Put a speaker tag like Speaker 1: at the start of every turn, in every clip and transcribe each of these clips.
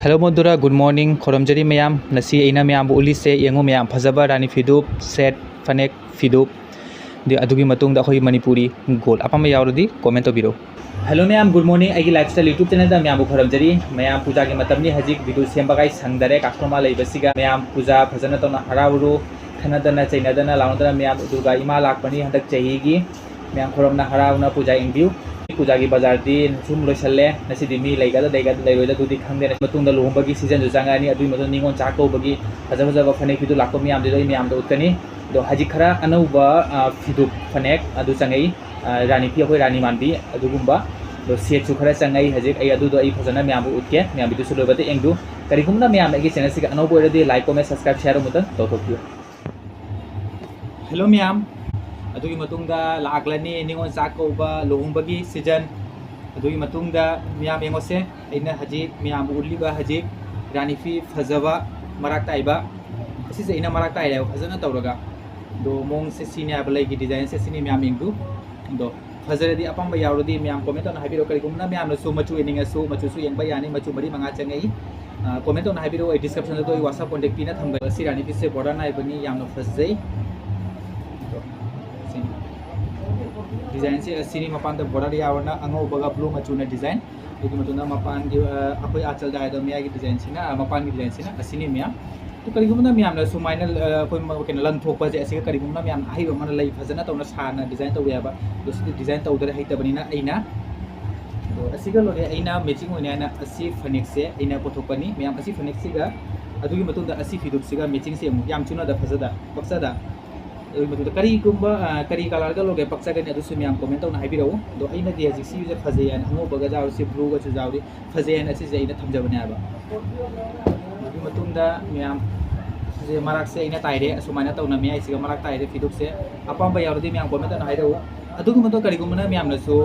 Speaker 1: Hello बंधुरा good morning खरमजरी ma'am नसी एना मैम उलीसे यंगो मैम फजबा रानी फिदुप सेट फनेक फिदुप अदुगी मतुंग अखोई मणिपुरी गोल अपम यावरदी कमेंट तौबिरो। हेलो मैम गुड मॉर्निंग आई लाइफस्टाइल यूट्यूब चैनल मैम खरमजरी मैम पूजा की मतमनी हजिक वीडियो सेमबागाई संगदरे कास्टमर लेबसिगा मैम पूजा फजना तौना हरावरु खनदना चैनदना लाउनदना मैम दुर्गा इमा लाकपनी हंदक चाहिगी मैम खरमना हरावना पूजा इंबिउ पूजा की बाजार दी सुम लोसल्ले नसीदी मी लेगादा लेरोइदा दुदी खंगदे मतुंगदा लोहंबगी सीजन जो जांगानी अदुई मदो निंगोन चाकोबगी फजा फजा फनेक फिदु लाको मैम दे मैम दो उतनी दो हजि खरा अनौबा फिदु फनेक अदु चंगई रानी फी अखोई रानी मानबी अदुगुंबा दो सेट खरा चंगई हजिक आई अदु दो आई फजना मैम उत्के मैम बिदु सुलोबते एंगदु करिगुमना मैम एगी चैनल सिगा अनौबो ओरदि लाइक कमेंट सब्सक्राइब शेयर मुतन तौथोकियो। हेलो मैम अदुगी मतुंगदा लाकलनी निंगोन चाकोबा लोहंबगी सीजन अदुगी मतुंगदा मियाम एंगोसे आइना हजिक मियाम उल्लीबा हजिक रानी फी फजबा मराक ताइबा असिसे इना मराक ताइले फजना तौरगा दो मोंग से सीने आबले की डिजाइन से सीने मियाम इंगदु दो फजरदी अपंबा यावरदी मियाम कमेंट न हाबिरो करिगुमना मियाम सु मचु एनिंगसु मचु सु यंगबा यानी मचु मरी मंगा चंगई कमेंट न हाबिरो डिस्क्रिप्शन दो WhatsApp कांटेक्ट पिना थंबा सी रानी फी से बॉर्डर नाइबनी यामनो फजै डिजाइन से सिनी मपान बॉर्डर यावरना अंगोबगा ब्लू मचुना डिजाइन दुगी मतुना मपान की अखोई आचल दायदो मिया की डिजाइन सिना मपान की डिजाइन सिना असिनी मिया तो करिगुमना मियाम सुमाइना अखोई केन लन थोपा जे असिगा करिगुमना मियाम हाइबो मन लई फजना तौना साना डिजाइन तौ याबा दोसि डिजाइन तौदरे हैतबनिना अइना तो असिगा लोरे अइना मैचिंग होइना असि फनेक से अइना पोथोपनी मियाम असि फनेक सिगा अदुगी मतुंदा असि फिदुप सिगा मैचिंग से याम चुना दा फजदा पक्सदा करीगुम्बा करी कलर का लोगे पक्सगनी अदुसु मियाम कमेंट तौना हाइबिरो दो अइना दि हजिक सि युजर फजेयन अंगोबगा जावसि ब्लू गा जावरी फजेयन असि जे अइना थमजबने आबा दुगी मतुंदा मियाम जे मराक से अइना ताइरे असुमाइना तौना मिया इसिगा मराक ताइरे फिदुक से अपाम्बा यावरदी मियाम कमेंट तौना हाइरो अदुगी मतुं करिगुमना मियाम नसु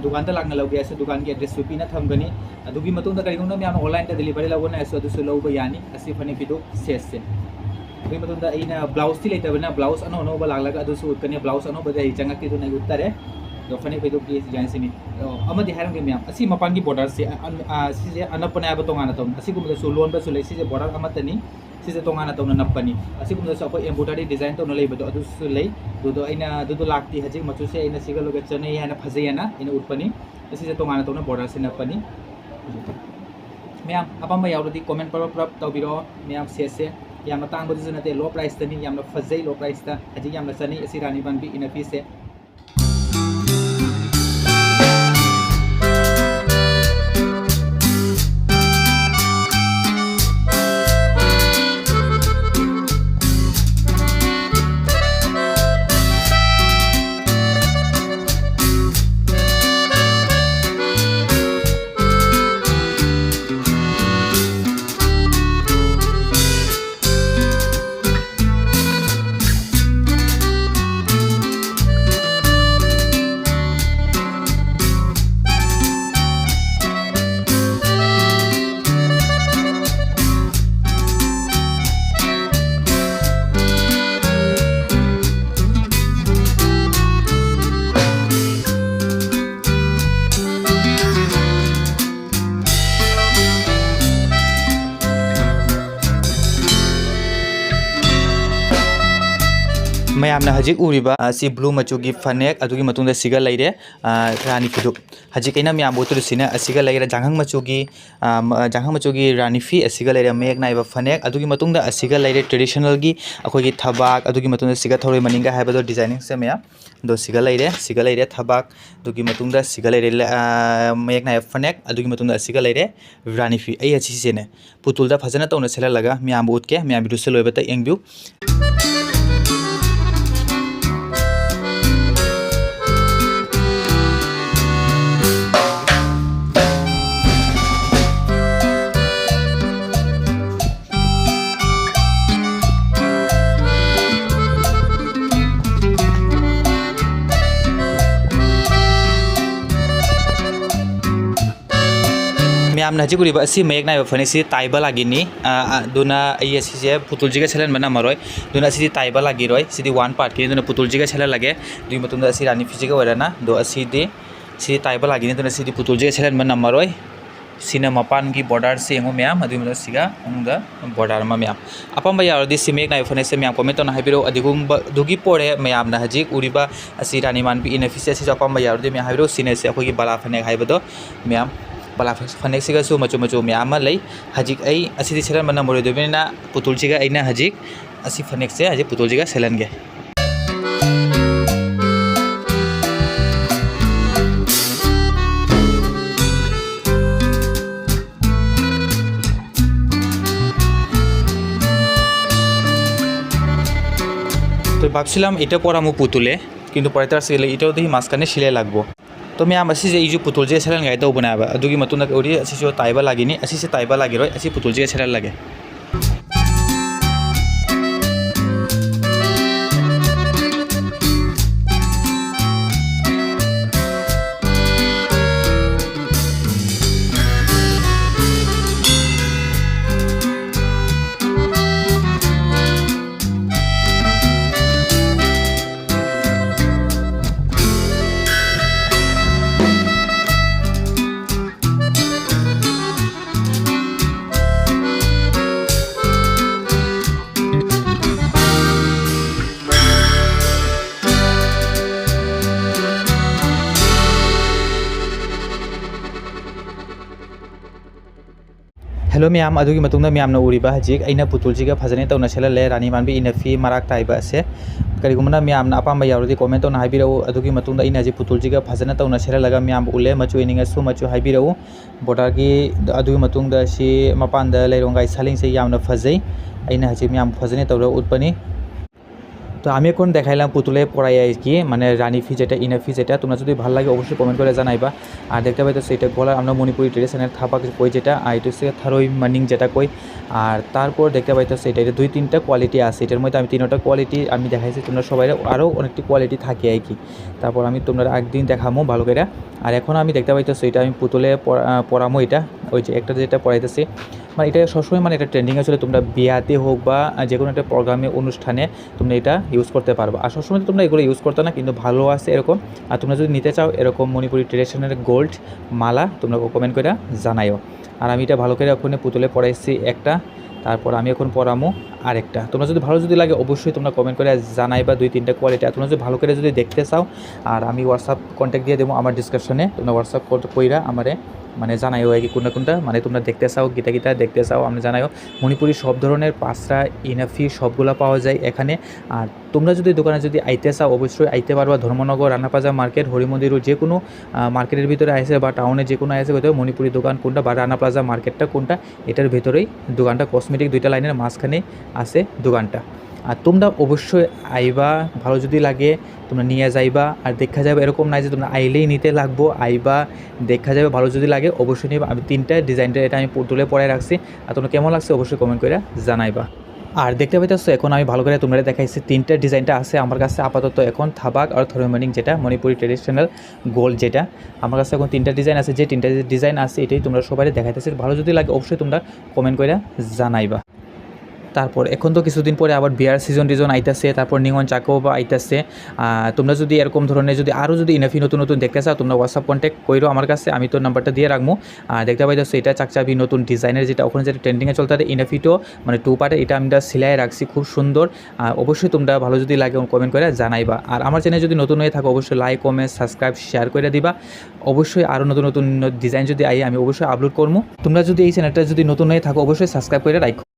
Speaker 1: दुकान ता लांगना लौगे असु दुकान की एड्रेस सुपीना थमगनी अदुगी मतुंदा करिगुमना मियाम ऑनलाइन ता डिलीवरी लौगना असु अदुसु लौबा यानी असि फने फिदुक सेस से ब्लाउज ती लेटबना ब्लाउज अनो अनोबा लागलागा अदुसु उतकने ब्लाउज अनोबा दे चंगकी दु नै उत्तरे दो फने फेदु की डिजाइन सिनी अमदि हारंगे मैम असि मपान की बॉर्डर से सिजे अनपने आबा तोंगाना तौन असि गुमदा सु लोन बा सु ले सिजे बॉर्डर अमतनी सिजे तोंगाना तौन नपनी असि गुमदा सु अखो एम्ब्रॉयडरी डिजाइन तौन लेबदो अदुसु ले दो अइना दु लाक्ति हजि मचु से अइना सिगा लोगे चने याना फजेयना इन उत्पनी सिजे तोंगाना तौन बॉर्डर से नपनी मैम अपamba यावरदी कमेंट पर प्रप तौबिरो मैम से याम तांगबदुसु नते लो प्राइस तनी याम फजै लो प्राइस ता हजि याम सनी असि रानी बानबी इन पीस से मैमना हजिक उरिबा सि ब्लू मचु की फनेक अदुगी मतुंदा सिगा लैरे रानी फिदुक हजिक कैना मैम बोतुर सिना असिगा लैरे जांगहंग मचु की रानी फी असिगा लैरे मेक नाइबा फनेक अदुगी मतुंदा असिगा लैरे ट्रेडिशनल की अखोगी थबाक अदुगी मतुंदा सिगा थौरे मनिंगा हाइबदो डिजाइनिंग से मैम दो सिगा लैरे थबाक अदुगी मतुंदा सिगा लैरे मेक नाइबा फनेक अदुगी मतुंदा असिगा लैरे रानी फी आई अच्छी सेने पुतुलदा फजना तौना सेलालगा मैम उतके मैम वीडियो से लोइबता एंगबिउ। मैम हजिक उरिबा असि मेक नाइबा फने सि ताइबा लागिनी दुना आई असिसे पुतुलजिगा छलन बना मरोय दुना असि ताइबा लागिरोय सिदि वन पार्ट के दुना पुतुलजिगा छला लागे दुई मतुंदा असि रानी फिजिगा वराना दो असि दि सि ताइबा लागिनी दुना सिदि पुतुलजिगा छलन बना मरोय sina mapan gi border se ngo myam adu mala siga ongda border ma myam apamba yarodi simek nai phone se myam comment on habiro adigum dugi pore myam na hajik uriba asi rani man bi inefficiency apamba yarodi myam habiro sine se akoi gi bala phane haibodo myam bala phane siga su machu machu myam ma lei hajik ai asi di selan mana mori dobena putul jiga aina hajik asi phane se hajik putul jiga selan ge তো ভাবছিলাম এটা পরামু পুতুলে কিন্তু পরে তার সিলে এটাও দেখি মাঝখানে সিলাই লাগবো তো আমি আসি যে এই যে পুতুল যে সেলান গাইতেও বনাবা দুগি মতন ওরি আসি তাইবা লাগিনি আসি সে তাইবা লাগি রয় আসি পুতুল যে সেলান লাগে हेलो मैम अदुगी मतुंगना मैम ना उरिबा हजिक अइना पुतुलजिगा फजने तौना सेलाले रानी मानबी इनफी मराक ताइबा असे करिगुमना मैम ना अपाम यावरदि कमेंट तौना हाइबिराउ अदुगी मतुंगदा इना जे पुतुलजिगा फजने तौना सेलालगा मैम उले मचु इनिंगा सु मचु हाइबिराउ बॉर्डरगी अदुगी मतुंगदा सि मपानदा लेरोंगाइ सालिंगसे यामना फजै अइना हजिक मैम फजने तौरा उतपनि तो আমি এখন দেখাইলাম পুতুলে পড়াই আর কি মানে রানী ফি যেটা ইনাফি যেটা তোমরা যদি ভালো লাগে অবশ্যই কমেন্ট করে জানাইবা আর দেখতে পাইতো সেটা গলার আমরা মণিপুরি ট্রেডিশনাল থাপা কই যেটা আর এটা হচ্ছে থারোই মানিং যেটা কই আর তারপর দেখতে পাইতো সেটা এটা দুই তিনটা কোয়ালিটি আছে এটার মধ্যে আমি তিনটা কোয়ালিটি আমি দেখাইছি তোমরা সবাই আরও অনেকটি কোয়ালিটি থাকে আর কি তারপর আমি তোমরা একদিন দেখামো ভালো করে আর এখন আমি দেখতে পাইতো সেটা আমি পুতুলে পড়ামো এটা ওই যে একটা যেটা পড়াইতেছি মানে এটা সবসময় মানে এটা ট্রেন্ডিংয়ে চলে তোমরা বিয়াতে হোক বা যে কোনো একটা প্রোগ্রামে অনুষ্ঠানে তোমরা এটা ইউজ করতে পারবে আর সবসময় তোমরা এগুলো ইউজ করতে না কিন্তু ভালো আছে এরকম আর তোমরা যদি নিতে চাও এরকম মণিপুরি ট্রেডিশনাল গোল্ড মালা তোমরা কমেন্ট করে জানাইও আর আমি এটা ভালো করে ওখানে পুতুলে পড়াইছি একটা তারপর আমি এখন পড়ামো আরেকটা তোমরা যদি ভালো যদি লাগে অবশ্যই তোমরা কমেন্ট করে জানাইবা দুই তিনটা কোয়ালিটি আর তোমরা যদি ভালো করে যদি দেখতে চাও আর আমি হোয়াটসঅ্যাপ কন্ট্যাক্ট দিয়ে দেবো আমার ডিসক্রিপশনে তোমরা হোয়াটসঅ্যাপ কইরা আমারে মানে জানাইও আর কি কোনটা কোনটা মানে তোমরা দেখতে চাও গীতা গীতা দেখতে চাও আমি জানাইও মণিপুরি সব ধরনের পাঁচরা ইনাফি সবগুলো পাওয়া যায় এখানে আর তোমরা যদি দোকানে যদি আইতে চাও অবশ্যই আইতে পারবা ধর্মনগর রানাপ্লাজা মার্কেট হরিমন্দির যে কোনো মার্কেটের ভিতরে আসে বা টাউনে যে কোনো আসে হয়তো মণিপুরি দোকান কোনটা বা রানাপ্লাজা মার্কেটটা কোনটা এটার ভেতরেই দোকানটা কসমেটিক দুইটা লাইনের মাঝখানে আছে দোকানটা আর তোমরা অবশ্যই আইবা ভালো যদি লাগে তোমরা নিয়ে যাইবা আর দেখা যাবে এরকম নাই যে তোমরা আইলেই নিতে লাগবো আইবা দেখা যাবে ভালো যদি লাগে অবশ্যই নিবা আমি তিনটা ডিজাইনটা এটা আমি তুলে পড়ে রাখছি আর তোমরা কেমন লাগছে অবশ্যই কমেন্ট করে জানাইবা আর দেখতে পাইতেছো এখন আমি ভালো করে তোমরা দেখাইছি তিনটা ডিজাইনটা আছে আমার কাছে আপাতত এখন থাবাক আর থরোমানিং যেটা মণিপুরি ট্রেডিশনাল গোল্ড যেটা আমার কাছে এখন তিনটা ডিজাইন আছে যে তিনটা ডিজাইন আছে এটাই তোমরা সবাই দেখাইতেছে ভালো যদি লাগে অবশ্যই তোমরা কমেন্ট করে জানাইবা তারপর এখন তো কিছুদিন পরে আবার বিয়ার সিজন আইতাছে তারপর নিয়ন চাকো বা আইতাছে তোমরা যদি এরকম ধরনের যদি আরও যদি ইনাফি নতুন নতুন দেখতে চাও তোমরা হোয়াটসঅ্যাপ কন্ট্যাক্ট করো আমার কাছে আমি তো নাম্বারটা দিয়ে রাখবো আর দেখতে পাইতেছো এটা চাকচাবি নতুন ডিজাইনের যেটা ওখানে যেটা ট্রেন্ডিংয়ে চলতে থাকে ইনাফিটো মানে 2 পার্টে এটা আমরা সিলাই রাখছি খুব সুন্দর অবশ্যই তোমরা ভালো যদি লাগে কমেন্ট করে জানাইবা আর আমার চ্যানেল যদি নতুন হয়ে থাকো অবশ্যই লাইক কমেন্ট সাবস্ক্রাইব শেয়ার করে দিবা অবশ্যই আরও নতুন নতুন ডিজাইন যদি আই আমি অবশ্যই আপলোড করবো তোমরা যদি এই চ্যানেলটা যদি নতুন হয়ে থাকো অবশ্যই সাবস্ক্রাইব করে রাখো